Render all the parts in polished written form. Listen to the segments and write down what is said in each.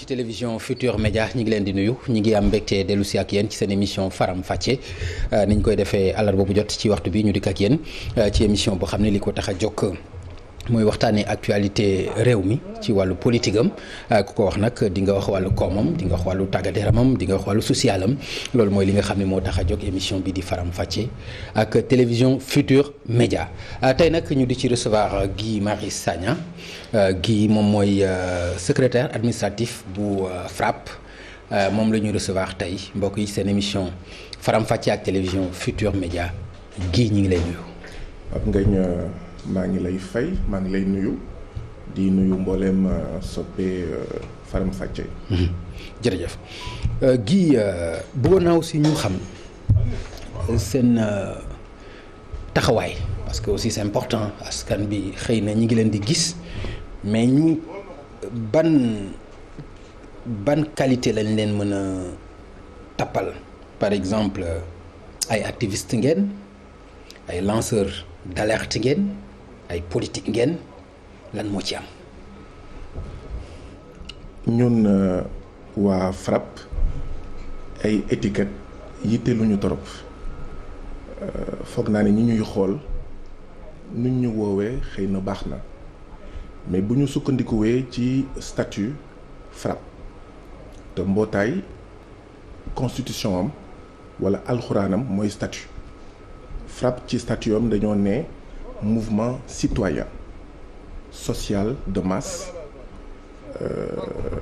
ci télévision Futur Média ñi ngi leen di nuyu ñi ngi am mbégte dellu si ak yéen ci seen émission Faram Facce ni ñu koy defee àllarba bu jot ci waxtu bi ñu dikk ak yéen ci émission boo xam ne li ko tax a jóg mooy waxtaanee actualité réew mi ci wàllu politique am ku ko wax nag di nga wax wàllu koomam di nga wax wàllu tàggat yaramam di nga wax wàllu social am loolu mooy li nga xam ne moo tax a jóg émission bi di Faram Facce ak télévision Futur Média tey nag ñu di ci recevoir Guy Marius Sagna Guy moom mooy secrétaire administratif bu FRAPP moom la ñu recevoir tey mbokk yi seen émission Faram Facce ak télévision Futur Média Guy ñi ngi lay nuyu. ak ngañ maa ngi lay fay maa ngi lay nuyu di nuyu mbooleem soppe Faram Facce. jërëjëf Guy bëggoon naa aussi ñu xam seen taxawaay parce que aussi c'est important askan bi xëy na ñi ngi leen di gis mais ñu ban qualité lañ leen mën a tappal par exemple ay activistes ngeen ay lanceurs d'alerte ngeen ay politique ngeen lan moo ci am. ñun waa FRAPP ay étiquette yitteeluñu torop foog naa ne ñi ñuy xool nuñ ñu woowee xëy na baax na mais bu ñu sukkandikuwee ci statut FRAPP te mbootaay constitution am wala alxuraanam mooy statut FRAPP ci statut am dañoo ne mouvement citoyen social de masse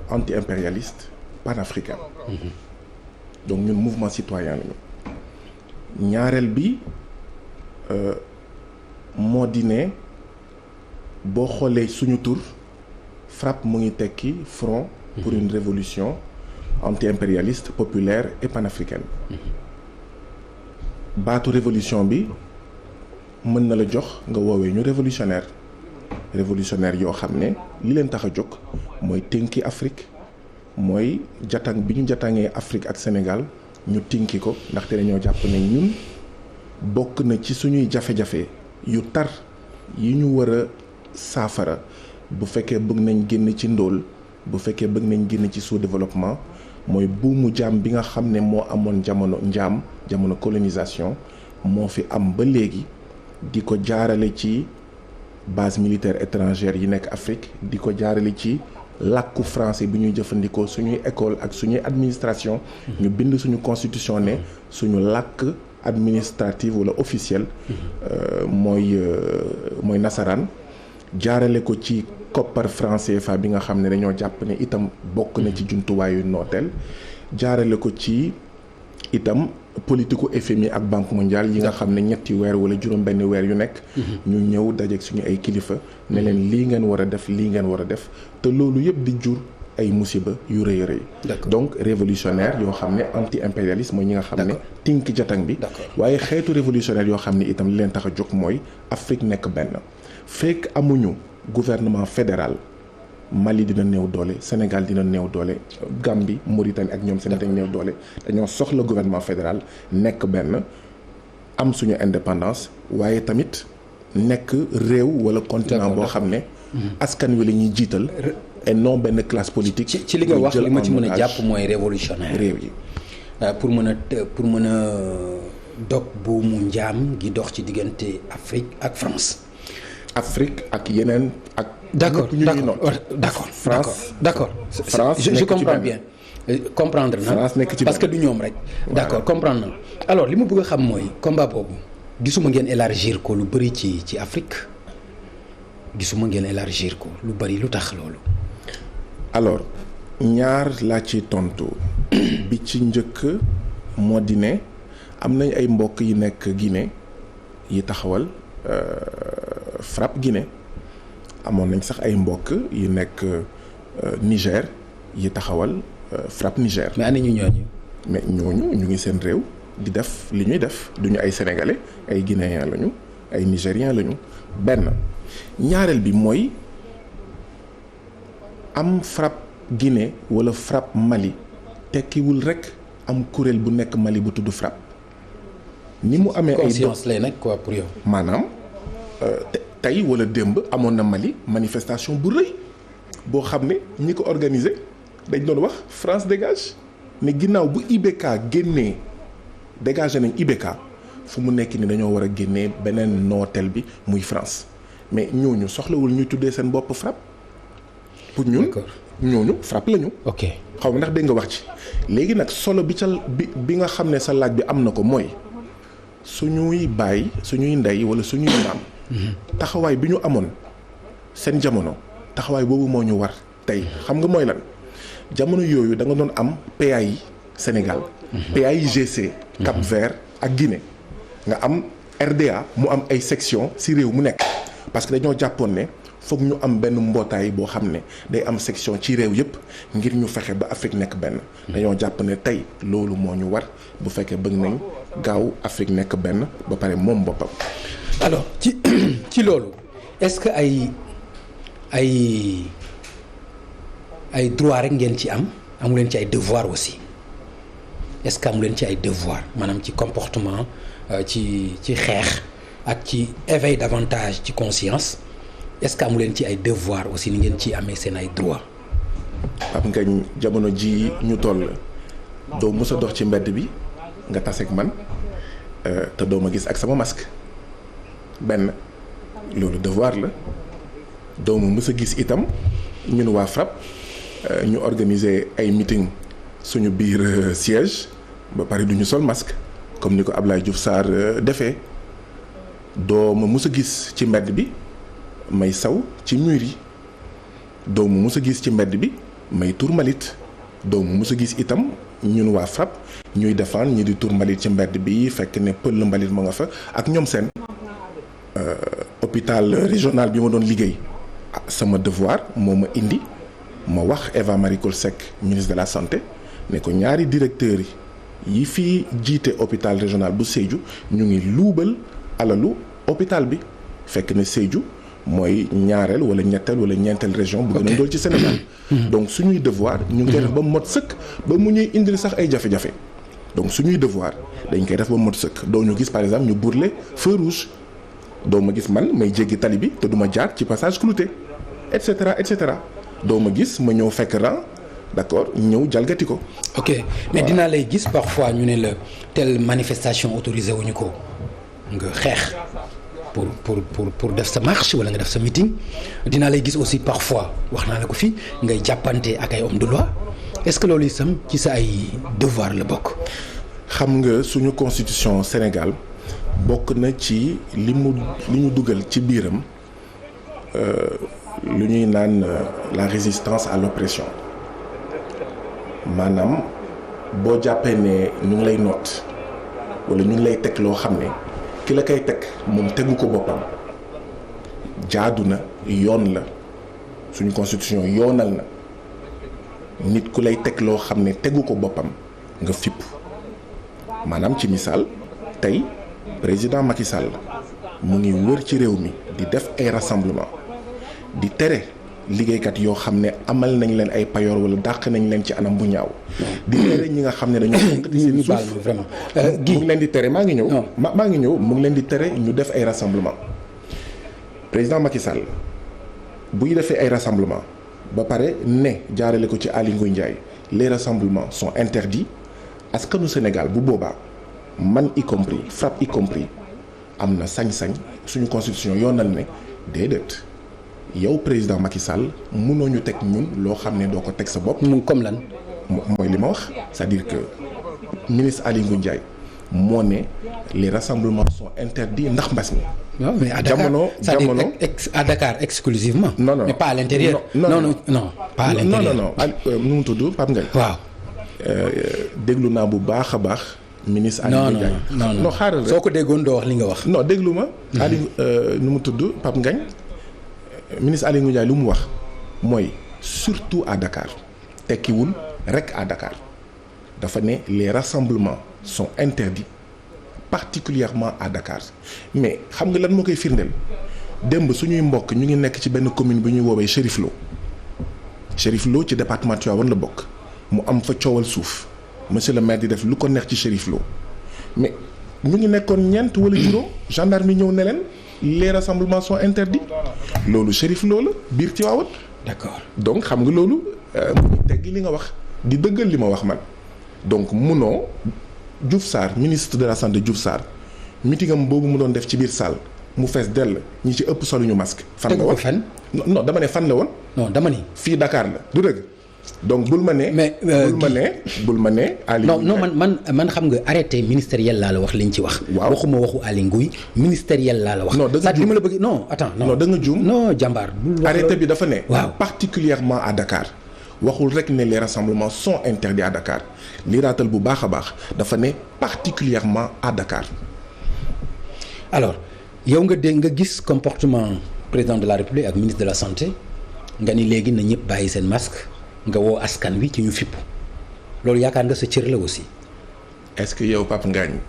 anti-impérialiste panafricain. Donc ñun mouvement citoyen lañu. ñaareel bi moo di ne boo xoolee suñu tur FRAPP mu ngi tekki Front pour une révolution anti-impérialiste populaire et panafricaine. baatu révolution bi mën na la jox nga woowee ñu révolutionnaire yoo xam ne li leen tax a jóg mooy tinki Afrique mooy jatang bi ñu jatangee Afrique ak Sénégal ñu tinki ko ndaxte dañoo jàpp ne ñun bokk na ci suñuy jafe-jafe yu tar yi ñu war a saafara bu fekkee bëgg nañ génn ci ndóol bu fekkee bëgg nañ génn ci sous-développement mooy buumu jaam bi nga xam ne moo amoon jamono colonisation moo fi am ba léegi di ko jaarale ci base militaire étrangère yi nekk Afrique di ko jaarale ci làkku français bi ñuy jëfandikoo suñuy école ak suñuy administration ñu bind suñu constitution ne suñu làkk administrative wala officiel mooy nasaraan jaarale ko ci koppar franc CFA bi nga xam ne dañoo jàpp ne itam bokk na ci jumtuwaayu nooteel jaarale ko ci itam politiku FMI ak Banque mondiale yi nga xam ne ñetti weer wala juróom-benn weer yu nekk ñu ñëw dajeek suñu ay kilifa ne leen lii ngeen war a def lii ngeen war a def te loolu yëpp di jur ay musiba yu rëy a rëy donc révolutionnaire yoo xam ne anti-impérialiste mooy ñi nga xam ne tinki jatang bi waaye xeetu révolutionnaire yoo xam ne itam li leen tax a jóg mooy Afrique nekk benn fekk amuñu gouvernement fédéral Mali dina néew doole Sénégal dina néew doole Gambie Mauritanie ak ñoom seen dañ néew doole dañoo soxla gouvernement fédéral nekk benn am suñu indépendance waaye tamit nekk réew wala continent boo xam ne askan wi la ñuy jiital et non benn classe politique. ci li nga wax li ma ci mën a jàpp mooy révolutionnaire réew yi pour mën a dog buumu njaam gi dox ci diggante Afrique ak France. Afrique ak yeneen ak. d'accord France je comprends bien comprendre na France nekk ci parce que du ñoom rek. d'accord comprendre na alors li ma bëgg a xam mooy combat boobu gisuma ngeen élargir ko lu bëri ci Afrique gisuma ngeen élargir ko lu bëri lu tax loolu. alors ñaar laa ci tontu bi ci njëkk moo di ne am nañ ay mbokk yi nekk Guinée yi taxawal FRAPP Guinée amoon nañ sax ay mbokk yi nekk Niger yi taxawal FRAPP Niger. mais ana ñu ñooñu. mais ñooñu ñu ngi seen réew di def li ñuy def duñu ay sénégalais ay guinéens lañu ay nigériens lañu benn ñaareel bi mooy am FRAPP Guinée wala FRAPP Mali tekkiwul rek am kuréel bu nekk Mali bu tudd FRAPP. ni mu amee ay conscience lay nekk quoi pour yow. maanaam tey wala démb amoon na Mali manifestation bu rëy boo xam ne ñi ko organiser dañ doon wax France dégage mais ginnaaw bu IBK génnee dégagé nañ IBK fu mu nekk ni dañoo war a génnee beneen nooteel bi muy France mais ñooñu soxlawul ñuy tuddee seen bopp FRAPP pour ñun ñooñu FRAPP la ñu. ok xaw ma ndax dégg nga wax ci léegi nag solo bi nga xam ne sa laaj bi am na ko mooy suñuy baay suñuy ndey wala suñuy maam. taxawaay bi ñu amoon seen jamono taxawaay boobu moo ñu war tey xam nga mooy lan jamono yooyu da nga doon am PAI Sénégal. PAIGC. Cap Vert ak Guinée. nga am RDA mu am ay section ci réew mu nekk parce que dañoo jàppoon ne foog ñu am benn mbootaay boo xam ne day am section ci réew yëpp ngir ñu fexe ba Afrique nekk benn. dañoo jàpp ne tey loolu moo ñu war bu fekkee bëgg nañ gaaw Afrique nekk benn ba pare moom boppam. alors ci loolu est-ce que ay droit rek ngeen ci amu leen ci ay devoir aussi est-ce que amu leen ci ay devoir maanaam ci comportement ci xeex ak ci éveil davantage ci conscience est-ce que amu leen ci ay devoir aussi ni ngeen ci amee seen ay droit. Pape Ngagne jamono ji ñu toll doo mës a dox ci mbedd bi nga taseeg man te doo ma gis ak sama masque benn loolu devoir la doo ma mës a gis itam ñun waa FRAPP ñu organiser ay meeting suñu biir siège ba pare du ñu sol masque comme ni ko Abdoulaye Diouf Sarr defee doo ma mës a gis ci mbedd bi may saw ci mur yi doo ma mës a gis ci mbedd bi may tur mbalit doo ma mës a gis itam ñun waa FRAPP ñuy defaan ñi di tur mbalit ci mbedd bi fekk ne pël mbalit ma nga fa ak ñoom seen hôpital régional bi ma doon liggéey sama devoir moo ma indi ma wax Eva Marie Coll Seck ministre de la santé ne ko ñaari directeurs yi fii jiite hôpital régional bu Sédhiou ñu ngi luubal alalu hôpital bi fekk ne Sédhiou mooy ñaareel wala ñetteel wala ñeenteel région bu gën a ndóol ci Sénégal. donc suñuy devoir ñu ngi koy def ba mot sëkk ba mu ñuy indil sax ay jafe-jafe donc suñuy devoir dañ koy def ba mot sëkk doo ñu gis par exemple ñu brûler feu rouge doo ma gis man may jéggi tali bi te du ma jaar ci passage clouté et cetera et cetera doo ma gis ma ñëw fekk rang d'accord ñëw jalgati ko. ok mais dinaa lay gis parfois ñu ne la telle manifestation autorisé wuñu ko nga xeex pour def sa marche wala nga def sa meeting dinaa lay gis aussi parfois wax naa la ko fii ngay jàppante ak ay hommes de loi est-ce que loolu itam ci sa ay devoir la bokk. xam nga suñu constitution Sénégal bokk na ci li ñu dugal ci biiram lu ñuy naan la résistance à l'oppression maanaam boo jàppee ne ñu ngi lay noot wala ñu ngi lay teg loo xam ne ki la koy teg moom tegu ko boppam jaadu na yoon la suñu constitution yoonal na nit ku lay teg loo xam ne tegu ko boppam nga fipp maanaam ci misaal tey président Macky Sall mu ngi wër ci réew mi di def ay rassemblement di tere liggéeykat yoo xam ne amal nañ leen ay payoor wala dàq nañ leen ci anam bu ñaaw di tere ñi nga xam ne dañoo seen suuf vraiment mu ngi leen di tere maa ngi ñëw mu ngi leen di tere ñu def ay rassemblement président Macky Sall buy defee ay rassemblement ba pare ne jaarale ko ci Aly Ngouille Ndiaye les rassemblements sont interdits askanu Sénégal bu boobaa man y compris FRAPP y compris am na sañ-sañ suñu constitution yoonal ne déedéet yow président Macky Sall mënoo ñu teg ñun loo xam ne doo ko teg sa bopp. mu comme lan. mooy li ma wax c'est-à-dire que ministre Aly Ngouille Ndiaye moo ne les rassemblements sont interdits ndax mbas mi. non mais à Dakar jamono à Dakar exclusivement. non non mais pas à l'intérieur. non pas à l'intérieur. non nu mu tudd Pape Ngagne. waaw. déglu naa bu baax a baax. ministre Aly Ngouille Ndiaye non xaaral rek soo ko déggoon doo wax li nga wax. non déglu ma. Aly nu mu tudd Pape Ngagne ministre Aly Ngouille Ndiaye lu mu wax mooy surtout à Dakar tekkiwul rek à Dakar dafa ne les rassemblements sont interdits particulièrement à Dakar mais xam nga lan moo koy firndeel démb suñuy mbokk ñu ngi nekk ci benn commune bu ñuy woowee Chérif Lo ci département Tivaouane la bokk mu am fa coowal suuf monsieur le maire di def lu ko neex ci Chérif Lo mais ñu ngi nekkoon ñeent wala juróom gendarme yi ñëw ne leen les rassemblements sont interdits loolu Chérif Lo la biir Tivaouane. d'accord donc xam nga loolu mu teggi li nga wax di dëggal li ma wax man donc munoo Diouf Sarr ministre de la santé Diouf Sarr meetingam boobu mu doon def ci biir salle mu fees dell ñi ci ëpp soluñu masque. fan la woon non dama ne fan la woon. non dama ni. fii Dakar la du dëgg. donc bul ma ne. mais bul ma ne. Aly non man xam nga arrêté ministériel laa la wax liñ ci wax. waaw waxuma waxu Aly Ngouille ministériel laa la wax. non da nga juum ma la bëgg non attends non da nga juum. non jàmbaar. arrêté bi dafa ne. waaw particulièrement à Dakar. waxul rek ne les rassemblements sont interdits à Dakar liiraatal bu baax a baax dafa ne particulièrement à Dakar. alors yow nga dégg nga gis comportement président de la République ak ministre de la santé nga ni léegi na ñëpp bàyyi seen masque nga woo askan wi ci ñu fipp loolu yaakaar nga sa cër la aussi. est-ce que yow Pape Ngagne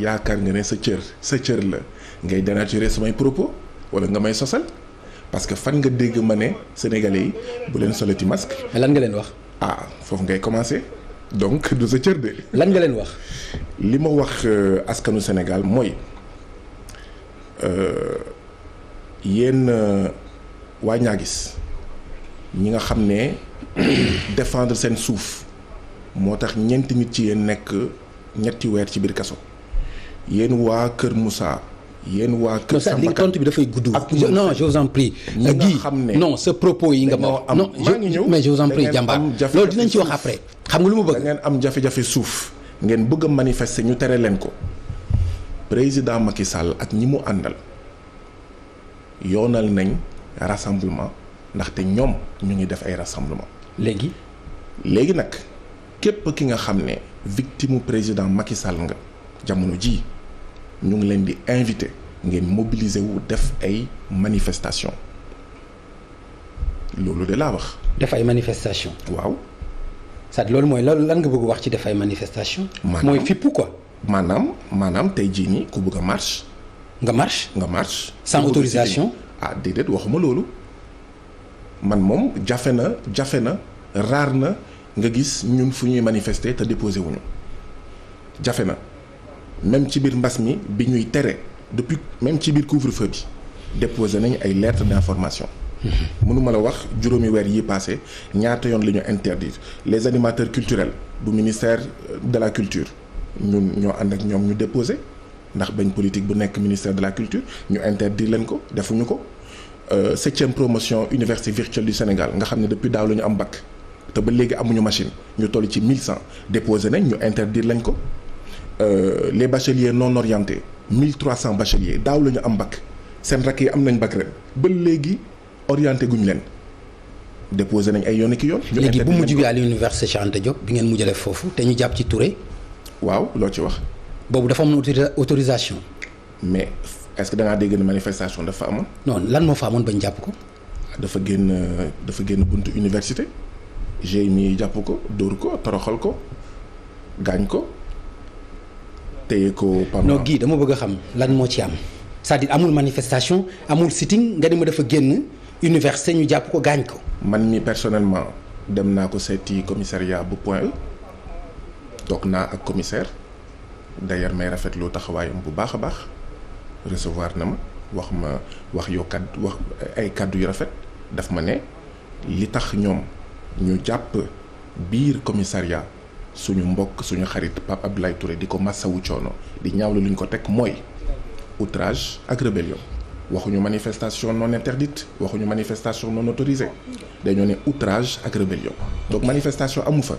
yaakaar nga ne sa cër la ngay dénaturer samay propos wala nga may sosal parce que fan nga dégg ma ne sénégalais yi bu leen solati masque. mais lan nga leen wax. foofu ngay commencer donc du sa cër de. lan nga leen wax. li ma wax askanu Sénégal mooy yéen waa ñaagis ñi nga xam ne défendre seen suuf moo tax ñeenti nit ci yéen nekk ñetti weer ci biir kaso yéen waa Kër Moussa. yéen waa Kër Samba li tontu bi dafay gudd. non je vous en prie. ñi nga xam ne non ce propos yi nga ma. non maa ngi ñëw mais je vous en prie jàmbaar loolu dinañ ci wax après. xam nga lu ma bëgg. da ngeen am jafe-jafe suuf ngeen bëgg a manifester ñu tere leen ko président Macky Sall ak ñi mu àndal yoonal nañ rassemblement ndaxte ñoom ñu ngi def ay rassemblement. léegi nag képp ki nga xam ne victime président Macky Sall nga jamono ji ñu ngi leen di invité ngeen mobiliser wu def ay manifestation loolu de laa wax. def ay manifestation waaw. c'est-à-dire loolu mooy lan nga bëgg wax ci def ay manifestation mooy fippu quoi. maanaam tey jii nii ku bëgg a marche. nga marche. sans autorisation. déedéet waxuma loolu man moom jafe na raar na nga gis ñun fu ñuy manifester te déposé wuñu jafe na. même ci biir mbas mi bi ñuy tere depuis même ci biir couvre-feu bi déposé nañ ay lettres d'information. mënuma la wax juróomi weer yi passé ñaata yoon la ñu interdire les animateurs culturels bu ministère de la culture ñun ñoo ànd ak ñoom ñu déposé ndax bañ politique bu nekk ministère de la culture ñu interdire leen ko defuñu ko. 7e promotion université virtuelle du Sénégal nga xam ne depuis daaw la ñu am bac te ba léegi amuñu machine ñu toll ci 1100 déposé nañ ñu interdire lañ ko. Les bacheliers non orientés 1300 bacheliers daaw la ñu am bac seen rakk yi am nañ bac ren ba léegi orienté guñ leen déposé nañ ay yoon ki yoon. léegi bu mujj bi à l'université Cheikh Anta Diop bi ngeen mujj def foofu te ñu jàpp ci Touré. waaw loo ci wax. boobu dafa amoon autorisation. mais est-ce que da ngaa dégg ne manifestation dafa amoon. non lan moo fa amoon bañ jàpp ko. dafa génn buntu université GMI jàpp ko dóor ko toroxal ko gaañ ko. téye ko Pama. non gii dama bëgg a xam lan moo ci am c'est-à-dire amul manifestation amul sitting nga ni ma dafa génn université ñu jàpp ko gaañ ko. man mi personnellement dem naa ko seeti commissariat bu Point E toog naa ak commissaire d'ailleurs may rafetlu taxawaayam bu baax a baax recevoir na ma wax ay kàddu yu rafet daf ma ne li tax ñoom ñu jàpp biir commissariat. suñu mbokk suñu xarit Pape Abdoulaye Touré di ko massawu coono di ñaawlu luñ ko teg mooy outrage ak rébellion waxuñu manifestation non interdite waxuñu manifestation non autorisée dañoo ne outrage ak rébellion donc manifestation amu fa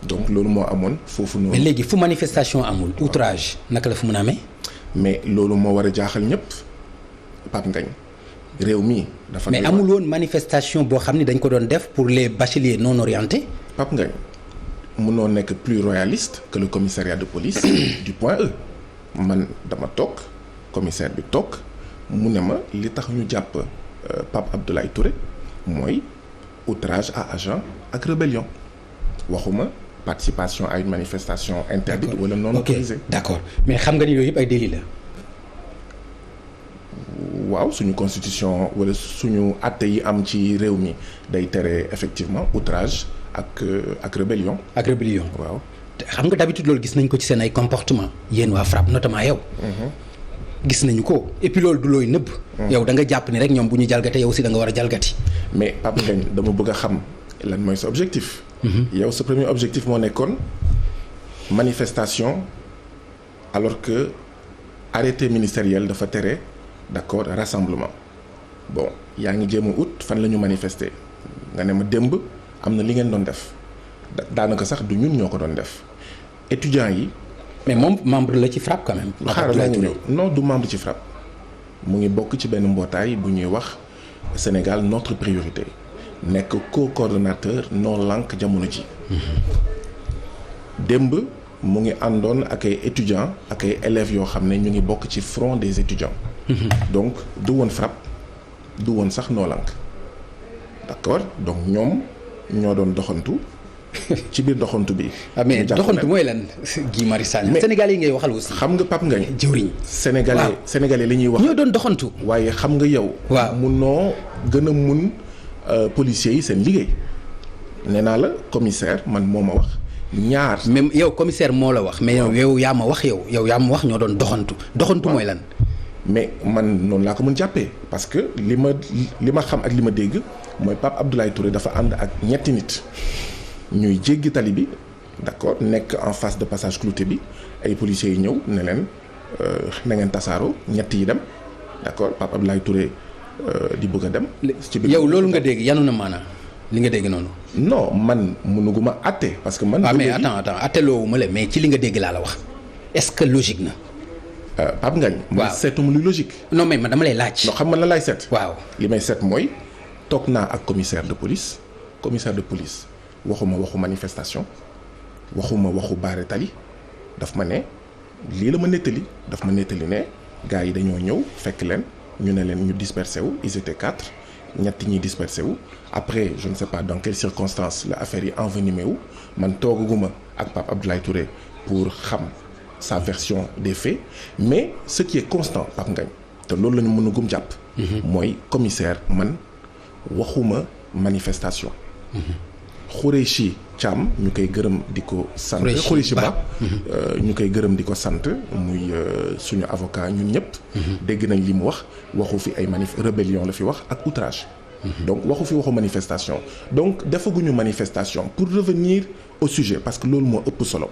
donc loolu moo amoon foofu noonu. mais léegi fu manifestation amul outrage naka la fu mën a amee. mais loolu moo war a jaaxal ñëpp Pape Ngagne réew mi dafa. mais amul woon manifestation boo xam ne dañ ko doon def pour les bacheliers non orientés. Pape Ngagne mënoo nekk plus royaliste que le commissariat de police du Point E man dama toog commissaire bi toog mu ne ma li tax ñu jàpp Pape Abdoulaye Touré mooy outrage à agent ak rébellion waxuma participation à une manifestation interdite wala non autorisée. d'accord mais xam nga ni yooyu yëpp ay délit la. waaw suñu constitution wala suñu àtte yi am ci réew mi day tere effectivement outrage ak rébellion. ak rébellion waaw. xam nga d'habitude loolu gis nañ ko ci seen ay comportement yéen waa FRAPP notamment yow. gis nañu ko et puis loolu du looy nëbb. yow da nga jàpp ni rek ñoom bu ñu jalgatee yow aussi da nga war a jalgati. mais Pape Ngagne dama bëgg a xam lan mooy sa objectif. yow sa premier objectif moo nekkoon manifestation alors que arrêté ministériel dafa tere d'accord rassemblement bon yaa ngi jéem a ut fan la ñu manifester nga ne ma démb am na li ngeen doon def daanaka sax du ñun ñoo ko doon def étudiants yi. mais moom membre la ci FRAPP quand même. xaaral laa ñëw non du membre ci FRAPP mu ngi bokk ci benn mbootaay bu ñuy wax Sénégal notre priorité nekk co-coordonnateur non lank jamono ji. démb mu ngi àndoon ak ay étudiants ak ay élèves yoo xam ne ñu ngi bokk ci front des étudiants. donc du woon FRAPP du woon sax non lank d'accord donc ñoom ñoo doon doxantu. ci biir doxantu bi. mais doxantu mooy lan Guy Marius Sagna. Sénégalais yi ngay waxal aussi. xam nga Pape Ngagne. jëwriñ sénégalais li ñuy wax. ñoo doon doxantu. waaye xam nga yow. waaw munoo gën a mun policiers yi seen liggéey. nee naa la commissaire man moo ma wax ñaar. même yow commissaire moo la wax. mais yow yaa ma wax yow yaa ma wax ñoo doon doxantu. doxantu mooy lan. mais man noonu laa ko mën jàppee parce que li ma xam ak li ma dégg mooy Pape Abdoulaye Touré dafa ànd ak ñetti nit. ñuy jéggi tali bi d'accord nekk en face de passage clouté bi ay policiers yi ñëw ne leen na ngeen tasaaroo ñett yi dem d'accord Pape Abdoulaye Touré di bëgg a dem. ci biir yow loolu nga dégg yanu na maanaam li nga dégg noonu. non man mënuguma àtte parce que man. mais attends àtte loowu ma la mais ci li nga dégg laa la wax est-ce que logique na. Pape Ngagne. waaw man seetuma lu logique. non mais man dama lay laaj. non xam nga lan laay seet. waaw li may seet mooy toog naa ak commissaire de police waxuma waxu manifestation waxuma waxu baare tali daf ma ne lii la ma nettali daf ma nettali ne gars yi dañoo ñëw fekk leen ñu ne leen ñu dispersé wu ils étaient 4 ñett ñi dispersé wu après je ne sais pas dans quelles circonstances la affaire yi envenimé wu man toogaguma ak Pape Abdoulaye Touré pour xam sa version des faits mais ce qui est constant Pape Ngagne te loolu la ñu mën a gum jàpp. mooy commissaire man waxuma manifestation. Khoureyssi Thiam ñu koy gërëm di ko sant. Khoureyssi Ba ñu koy gërëm di ko sant muy suñu avocat ñun ñëpp. dégg nañ li mu wax waxu fi ay rébellion la fi wax ak outrage. donc waxu fi waxu manifestation donc defaguñu manifestation pour revenir au sujet parce que loolu moo ëpp solo.